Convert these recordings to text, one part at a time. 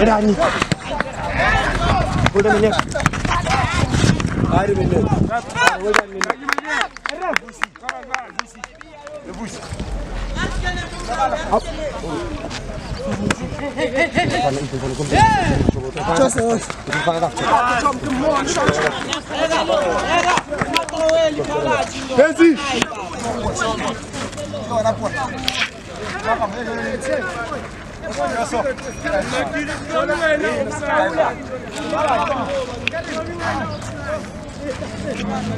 Rani. Hold on a minute. I remember. Hold on a minute. Up. Just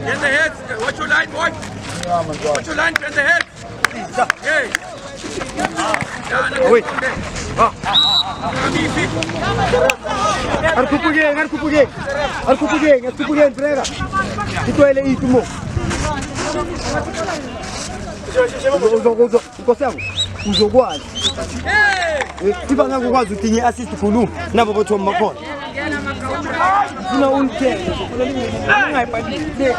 Get the head. Watch your line, boy. Watch your line. Get the head. Hey. Wait. Arkupuge, entrega. Itu ele itu mo. Uzogwala. Iba ngakwazi ukuthi ngiassist khulu nabo botho makhona. Funa unke. Ungayibhalile.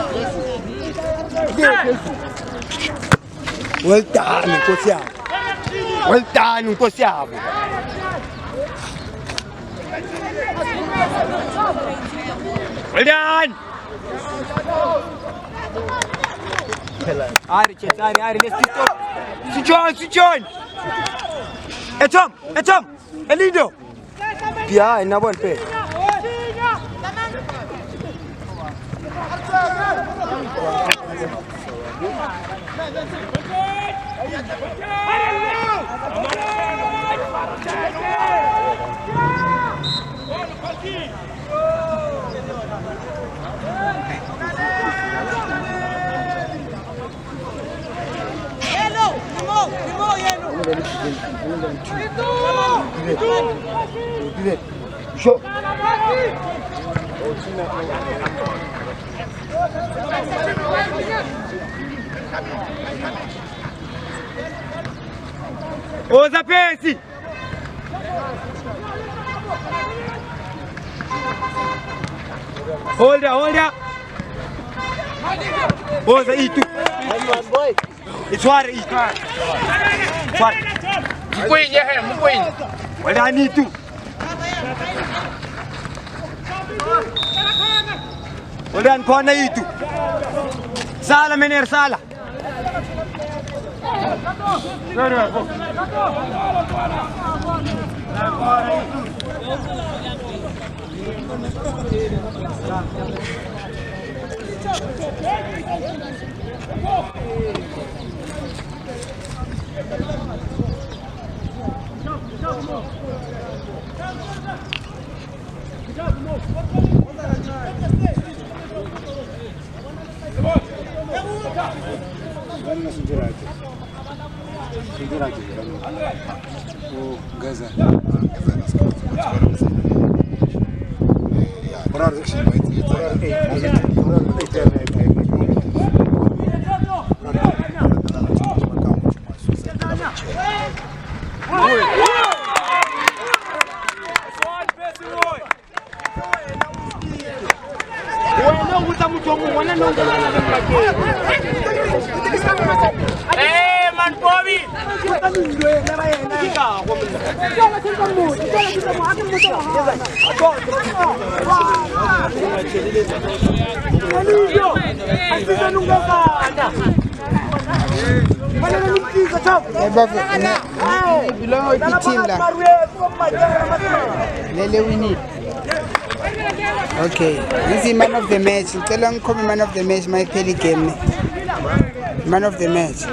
Well done Nkosi yabo. Well done Nkosi yabo. Well done. Ari, let's stop. Switch on. Etom, Elindo. Pia ina bon pe. Show. Oza pensi. Hold up. Oza itu. It's what it is. What? Mkwin. Well, I need to. Well, I'm going to eat. Sala, Mener Sala. Hey, man, Bobby! Okay, this is man of the match. Tell him come man of the match. My peli game. Man of the match.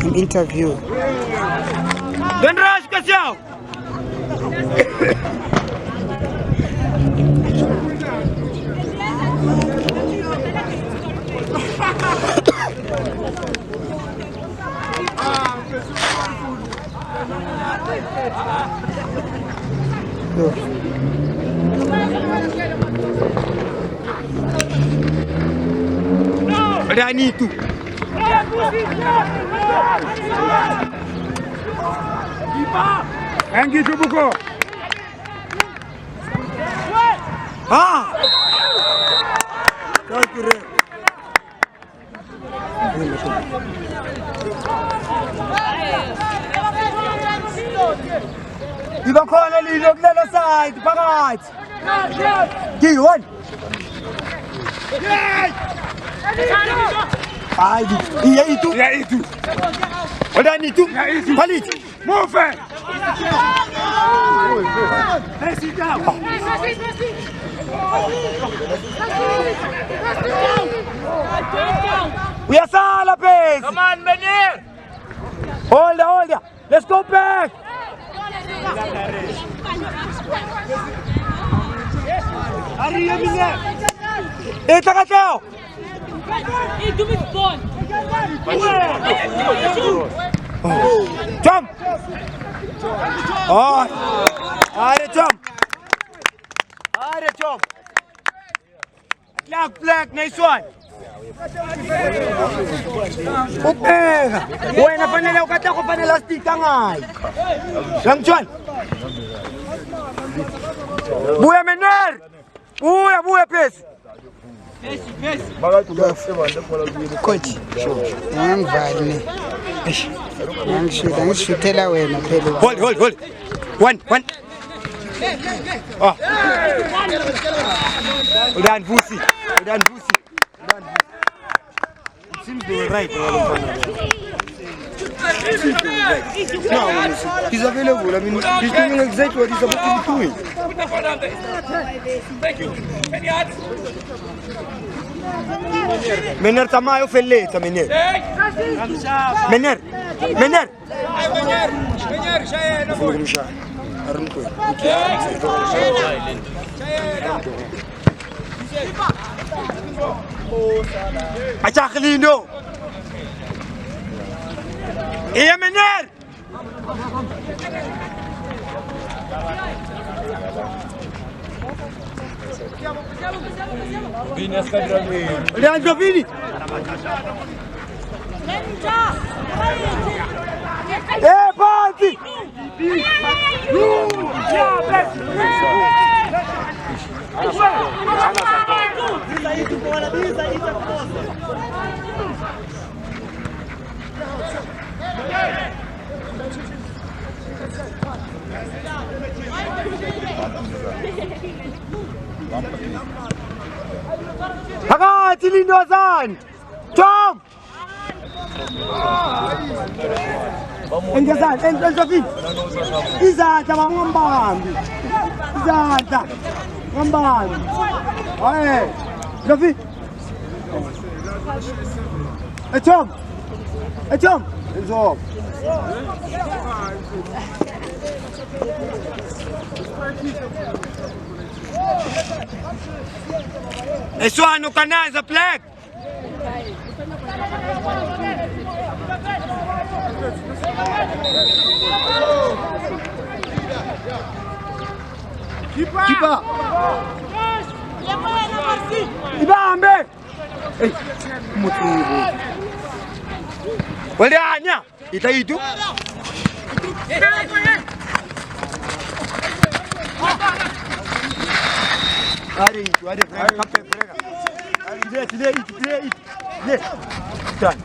In interview. Don't rush, Kasyaw. But I need to. Thank you, Chubuko. Ah! Thank you. Iba khona lilo kulela side phakathi. K1. Hayi, iya itu. Wala ni itu. Khalid. Move it. Uyasala Pace. Come on, Menir. Hold there. Let's go back. Arriba Menir. Takatao. Du bist gone. Jump. Oh. Jump. Black, nice one. Okay. Buhay na panalaw ka ko panalastik ka nga. Lang John. Buhay Menir. Buhay Pace. Coach, ngangivali ngangishutela wena phela. Hold. One. Oh. Udan Vusi. It seems they were right. No, he's available. I mean, he's doing exactly what he's supposed to be doing. Thank you. Any odds? Menir tamayo felleta Menir. Menir. Achaklindo. Iya Menir. Leandro Vini. Party. Hakati Lindozan. Tom. Engezan, Engezan. Izatha bangambambi. Izatha. Ngambambi. Hayi. Jofi. Tom. Enzo. Eso ano ka na sa flag. Keeper. Ibambe. Motivo. Olha, ita itu. Ada frega. Dire. Done.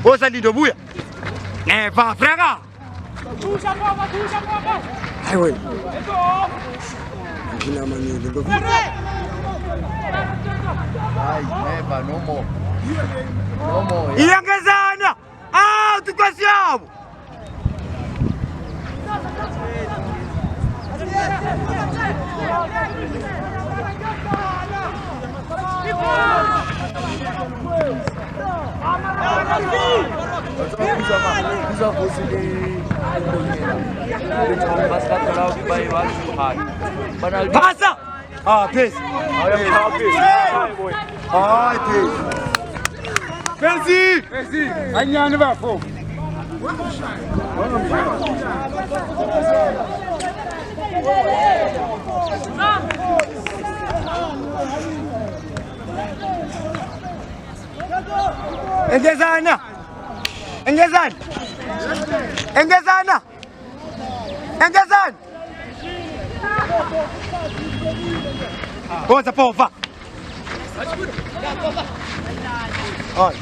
Osa lindo buia. Va frega. Ai oi. Kina mani lindo. Ai, never no more. Iangazana. Ah, tu quasiamo. Passa! Ah, Pace! Ai, Pace! Merci! Andiamo va po. Engezana! Engezana. Engezana. Engezana. Goza pova. Olha.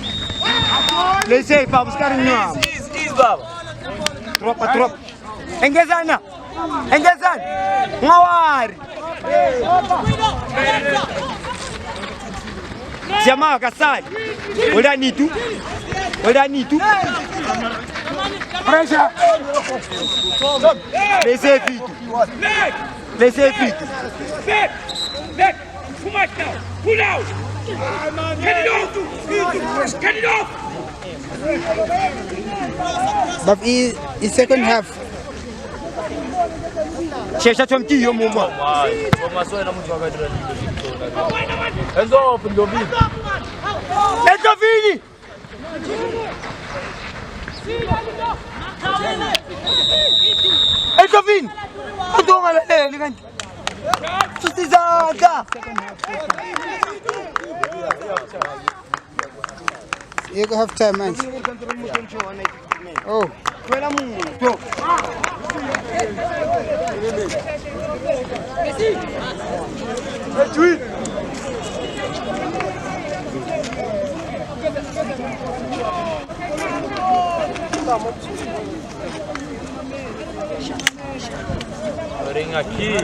Lezei para buscar nenhum. Ease, baba. Tropa. Engezana. Engezana. Ngawari. Jamaa kasai. Olha nitu. Pressure. Laissez vite. Back. Too much now. Pull out. Get it off. But in second half, Chesha chomkiyo mumwa. Endovini. Andonga lele kanti. Susizaka. you go half time, man. Oh. Kwela muntu. Ring aqui.